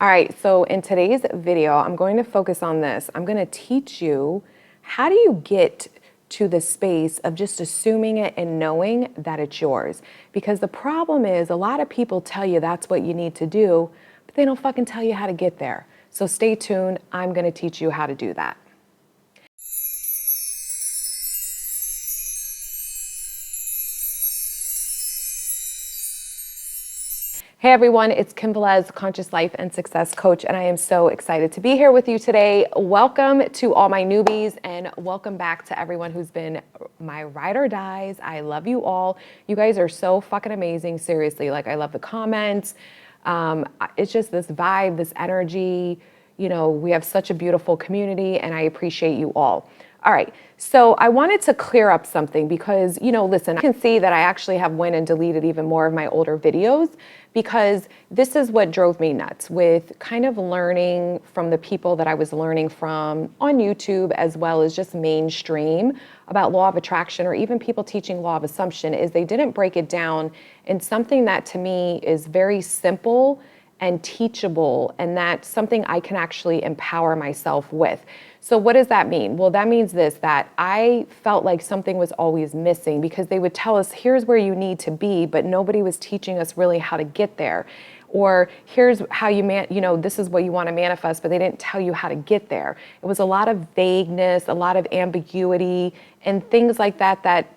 All right, so in today's video, I'm going to focus on this. I'm going to teach you how do you get to the space of just assuming it and knowing that it's yours. Because the problem is a lot of people tell you that's what you need to do, but they don't fucking tell you how to get there. So stay tuned. I'm going to teach you how to do that. Hey everyone, it's Kim Velez, Conscious Life and Success Coach, and I am so excited to be here with you today. Welcome to all my newbies and welcome back to everyone who's been my ride or dies. I love you all. You guys are so fucking amazing, seriously. Like, I love the comments. It's just this vibe, this energy. You know, we have such a beautiful community and I appreciate you all. All right, so I wanted to clear up something because, you know, listen, I can see that I actually have went and deleted even more of my older videos because this is what drove me nuts with kind of learning from the people that I was learning from on YouTube as well as just mainstream about law of attraction or even people teaching law of assumption is they didn't break it down in something that to me is very simple and teachable, and that's something I can actually empower myself with. So what does that mean? Well, that means this, that I felt like something was always missing because they would tell us, here's where you need to be, but nobody was teaching us really how to get there. Or here's how this is what you want to manifest, but they didn't tell you how to get there. It was a lot of vagueness, a lot of ambiguity, and things like that that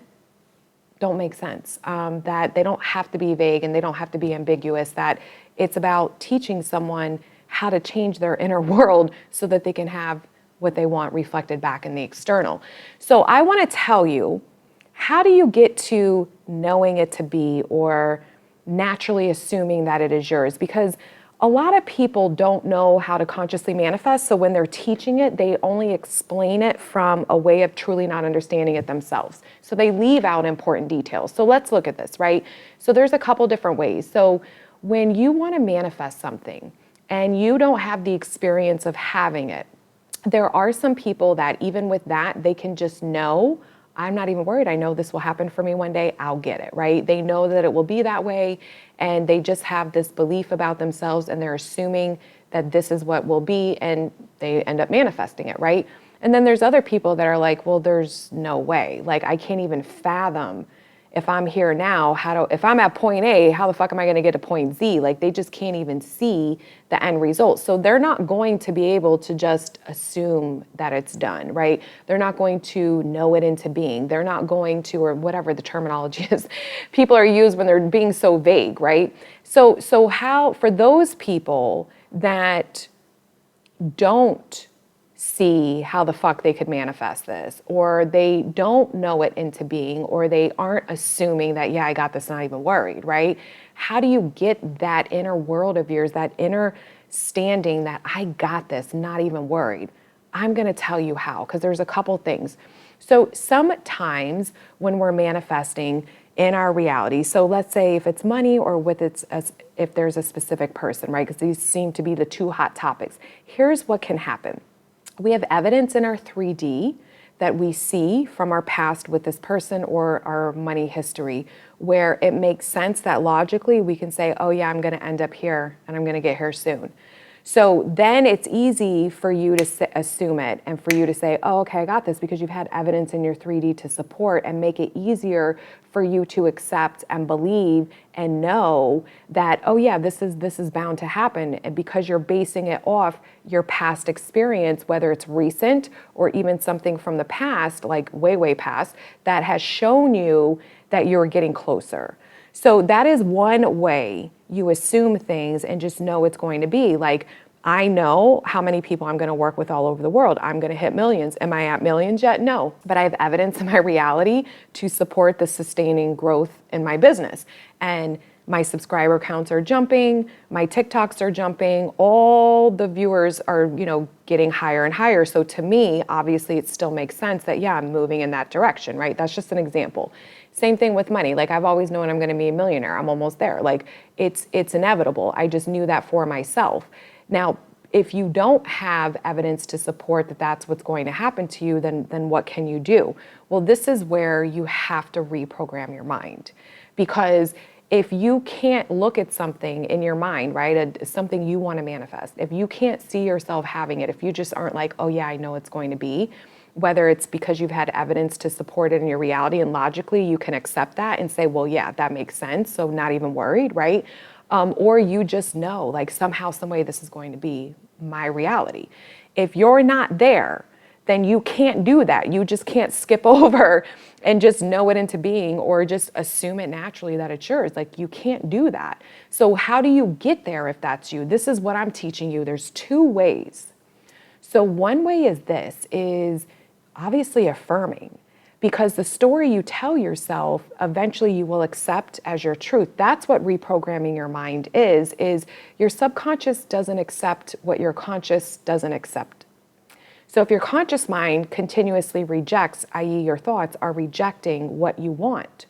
don't make sense, that they don't have to be vague and they don't have to be ambiguous, that it's about teaching someone how to change their inner world so that they can have what they want reflected back in the external. So I want to tell you, how do you get to knowing it to be or naturally assuming that it is yours? Because a lot of people don't know how to consciously manifest. So when they're teaching it, they only explain it from a way of truly not understanding it themselves. So they leave out important details. So let's look at this, right? So there's a couple different ways. So when you want to manifest something and you don't have the experience of having it, there are some people that even with that, they can just know, I'm not even worried. I know this will happen for me one day. I'll get it, right? They know that it will be that way. And they just have this belief about themselves and they're assuming that this is what will be and they end up manifesting it, right? And then there's other people that are like, well, there's no way. Like, I can't even fathom if I'm here now, if I'm at point A, how the fuck am I going to get to point Z? Like, they just can't even see the end result. So they're not going to be able to just assume that it's done, right? They're not going to know it into being. They're not going to, or whatever the terminology is, people are used when they're being so vague, right? So how, for those people that don't see how the fuck they could manifest this, or they don't know it into being, or they aren't assuming that, yeah, I got this, not even worried, right? How do you get that inner world of yours, that inner standing that I got this, not even worried? I'm going to tell you how, because there's a couple things. So sometimes when we're manifesting in our reality, so let's say if it's money or if there's a specific person, right? Because these seem to be the two hot topics. Here's what can happen. We have evidence in our 3D that we see from our past with this person or our money history where it makes sense that logically we can say, oh yeah, I'm going to end up here and I'm going to get here soon. So then it's easy for you to assume it and for you to say, oh, okay, I got this, because you've had evidence in your 3D to support and make it easier for you to accept and believe and know that, oh yeah, this is bound to happen. And because you're basing it off your past experience, whether it's recent or even something from the past, like way, way past, that has shown you that you're getting closer. So that is one way you assume things and just know it's going to be. Like, I know how many people I'm going to work with all over the world. I'm going to hit millions. Am I at millions yet? No. But I have evidence in my reality to support the sustaining growth in my business. And my subscriber counts are jumping, my TikToks are jumping, all the viewers are, getting higher and higher. So to me, obviously it still makes sense that, yeah, I'm moving in that direction, right? That's just an example. Same thing with money. Like, I've always known I'm going to be a millionaire. I'm almost there. Like, it's inevitable. I just knew that for myself. Now, if you don't have evidence to support that that's what's going to happen to you, then what can you do? Well, this is where you have to reprogram your mind, because If you can't look at something in your mind, right, something you want to manifest, if you can't see yourself having it, if you just aren't like, oh yeah, I know it's going to be, whether it's because you've had evidence to support it in your reality and logically you can accept that and say, well, yeah, that makes sense, so not even worried, right? Or you just know, like somehow, some way this is going to be my reality. If you're not there, then you can't do that. You just can't skip over and just know it into being or just assume it naturally that it's yours. Like you can't do that. So how do you get there if that's you? This is what I'm teaching you. There's two ways. So one way is obviously affirming, because the story you tell yourself, eventually you will accept as your truth. That's what reprogramming your mind is your subconscious doesn't accept what your conscious doesn't accept. So if your conscious mind continuously rejects, i.e. your thoughts are rejecting what you want,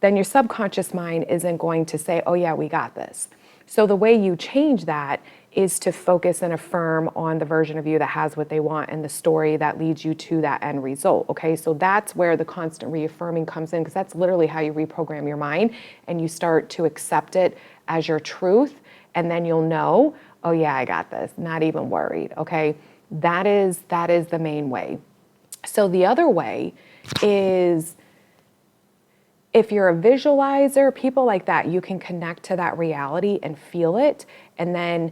then your subconscious mind isn't going to say, oh yeah, we got this. So the way you change that is to focus and affirm on the version of you that has what they want and the story that leads you to that end result, okay? So that's where the constant reaffirming comes in, because that's literally how you reprogram your mind, and you start to accept it as your truth, and then you'll know, oh yeah, I got this, not even worried, okay? That is the main way. So the other way is, if you're a visualizer, people like that, you can connect to that reality and feel it. And then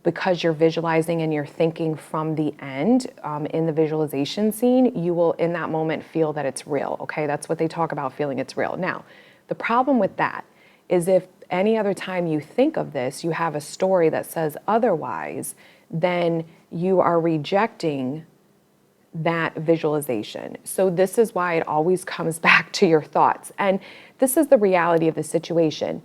because you're visualizing and you're thinking from the end in the visualization scene, you will in that moment feel that it's real, okay? That's what they talk about, feeling it's real. Now, the problem with that is if any other time you think of this, you have a story that says otherwise, then you are rejecting that visualization. So this is why it always comes back to your thoughts. And this is the reality of the situation.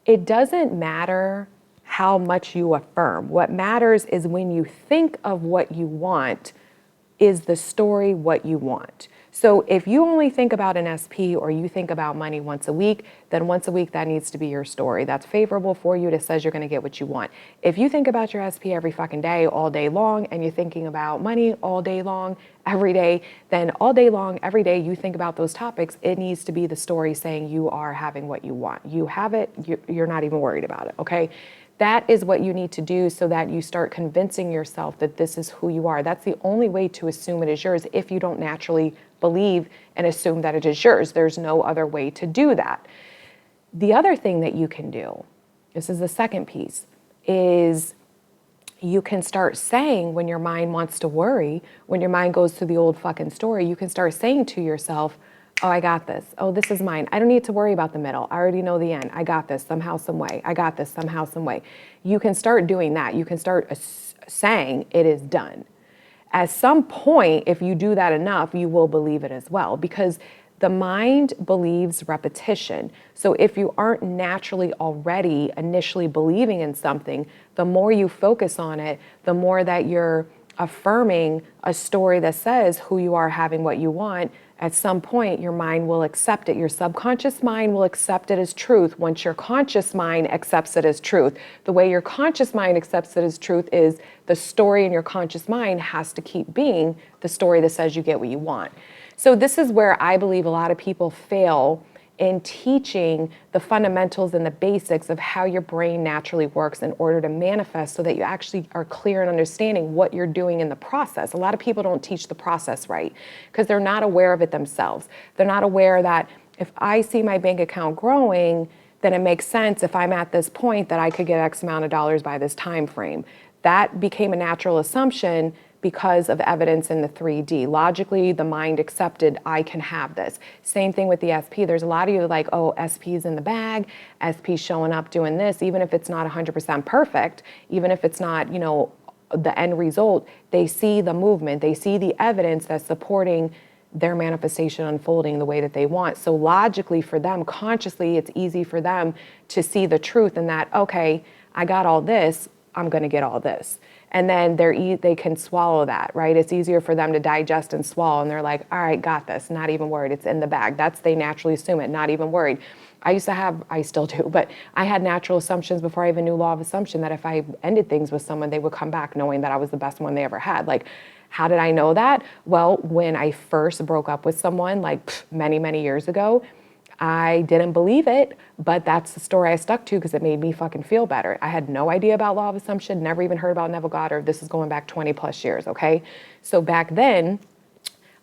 It doesn't matter how much you affirm. What matters is when you think of what you want, is the story what you want? So if you only think about an SP or you think about money once a week, then once a week that needs to be your story. That's favorable for you, that says you're gonna get what you want. If you think about your SP every fucking day, all day long, and you're thinking about money all day long, every day, then all day long, every day you think about those topics, it needs to be the story saying you are having what you want. You have it, you're not even worried about it, okay? That is what you need to do so that you start convincing yourself that this is who you are. That's the only way to assume it is yours if you don't naturally believe and assume that it is yours. There's no other way to do that. The other thing that you can do, this is the second piece, is you can start saying when your mind wants to worry, when your mind goes to the old fucking story, you can start saying to yourself, oh, I got this. Oh, this is mine. I don't need to worry about the middle. I already know the end. I got this somehow, some way. I got this somehow, some way. You can start doing that. You can start saying it is done. At some point, if you do that enough, you will believe it as well, because the mind believes repetition. So if you aren't naturally already initially believing in something, the more you focus on it, the more that you're affirming a story that says who you are, having what you want. At some point, your mind will accept it. Your subconscious mind will accept it as truth once your conscious mind accepts it as truth. The way your conscious mind accepts it as truth is the story in your conscious mind has to keep being the story that says you get what you want. So this is where I believe a lot of people fail in teaching the fundamentals and the basics of how your brain naturally works in order to manifest, so that you actually are clear in understanding what you're doing in the process. A lot of people don't teach the process right because they're not aware of it themselves. They're not aware that if I see my bank account growing, then it makes sense if I'm at this point that I could get X amount of dollars by this time frame. That became a natural assumption because of evidence in the 3D. Logically, the mind accepted, I can have this. Same thing with the SP. There's a lot of you like, oh, SP's in the bag, SP's showing up doing this, even if it's not 100% perfect, even if it's not, the end result, they see the movement, they see the evidence that's supporting their manifestation unfolding the way that they want. So logically for them, consciously, it's easy for them to see the truth in that, okay, I got all this, I'm gonna get all this. And then they can swallow that, right? It's easier for them to digest and swallow, and they're like, all right, got this, not even worried, it's in the bag. They naturally assume it, not even worried. I still do, but I had natural assumptions before I even knew law of assumption that if I ended things with someone, they would come back knowing that I was the best one they ever had. Like, how did I know that? Well, when I first broke up with someone, like many, many years ago, I didn't believe it, but that's the story I stuck to because it made me fucking feel better. I had no idea about law of assumption, never even heard about Neville Goddard. This is going back 20 plus years, okay? So back then,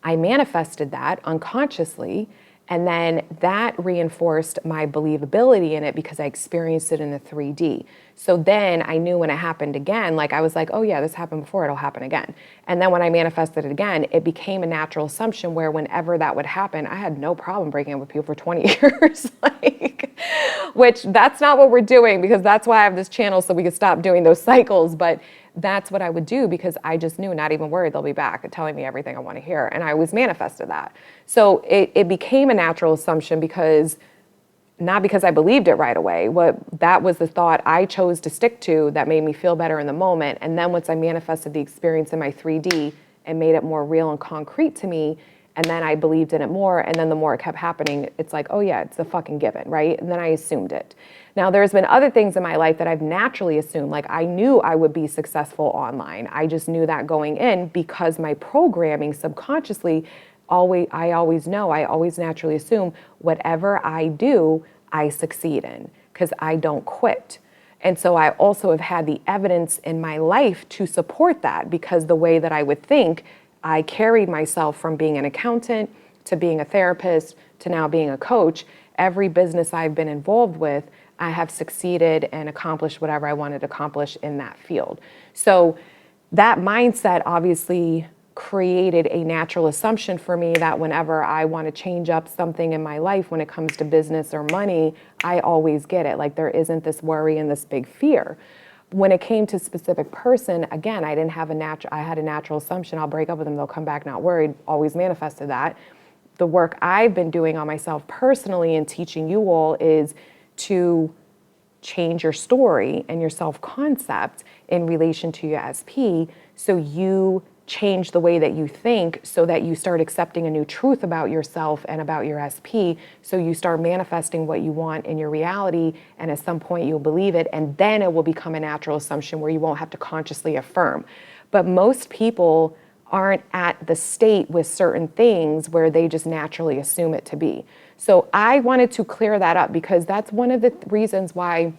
I manifested that unconsciously, and then that reinforced my believability in it because I experienced it in the 3D. So then I knew when it happened again, like I was like, oh yeah, this happened before, it'll happen again. And then when I manifested it again, it became a natural assumption where whenever that would happen, I had no problem breaking up with people for 20 years. Which that's not what we're doing, because that's why I have this channel, so we could stop doing those cycles. But that's what I would do because I just knew, not even worried, they'll be back and telling me everything I want to hear. And I always manifested that. So it became a natural assumption because, not because I believed it right away. That was the thought I chose to stick to that made me feel better in the moment. And then once I manifested the experience in my 3D and made it more real and concrete to me, and then I believed in it more, and then the more it kept happening, it's like, oh yeah, it's a fucking given, right? And then I assumed it. Now, there's been other things in my life that I've naturally assumed, like I knew I would be successful online. I just knew that going in because my programming subconsciously, I always naturally assume whatever I do, I succeed in, because I don't quit. And so I also have had the evidence in my life to support that, because the way that I would think, I carried myself from being an accountant to being a therapist to now being a coach. Every business I've been involved with, I have succeeded and accomplished whatever I wanted to accomplish in that field. So that mindset obviously created a natural assumption for me that whenever I want to change up something in my life when it comes to business or money, I always get it. Like there isn't this worry and this big fear. When it came to a specific person, again, I had a natural assumption, I'll break up with them, they'll come back not worried, always manifested that. The work I've been doing on myself personally and teaching you all is to change your story and your self-concept in relation to your SP, so you change the way that you think, so that you start accepting a new truth about yourself and about your SP, so you start manifesting what you want in your reality, and at some point you'll believe it, and then it will become a natural assumption where you won't have to consciously affirm. But most people aren't at the state with certain things where they just naturally assume it to be. So I wanted to clear that up, because that's one of the reasons why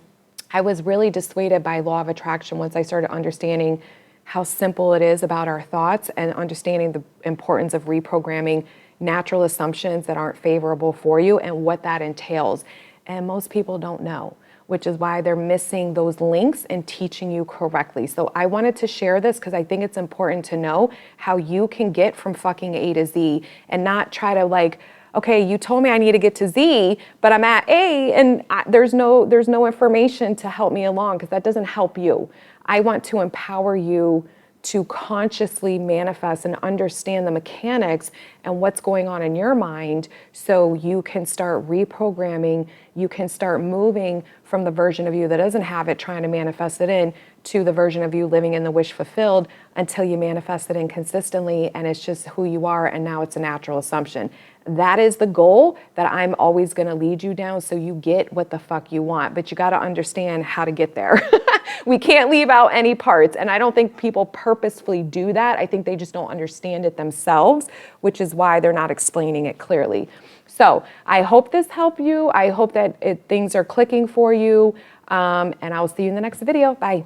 I was really dissuaded by law of attraction once I started understanding how simple it is about our thoughts and understanding the importance of reprogramming natural assumptions that aren't favorable for you and what that entails. And most people don't know, which is why they're missing those links in teaching you correctly. So I wanted to share this because I think it's important to know how you can get from fucking A to Z and not try to like, okay, you told me I need to get to Z, but I'm at A and there's no information to help me along, because that doesn't help you. I want to empower you to consciously manifest and understand the mechanics and what's going on in your mind, so you can start reprogramming, you can start moving from the version of you that doesn't have it, trying to manifest it in, to the version of you living in the wish fulfilled, until you manifest it in consistently and it's just who you are, and now it's a natural assumption. That is the goal that I'm always going to lead you down, so you get what the fuck you want, but you got to understand how to get there. We can't leave out any parts, and I don't think people purposefully do that. I think they just don't understand it themselves, which is why they're not explaining it clearly. So I hope this helped you. I hope that things are clicking for you, and I'll see you in the next video. Bye.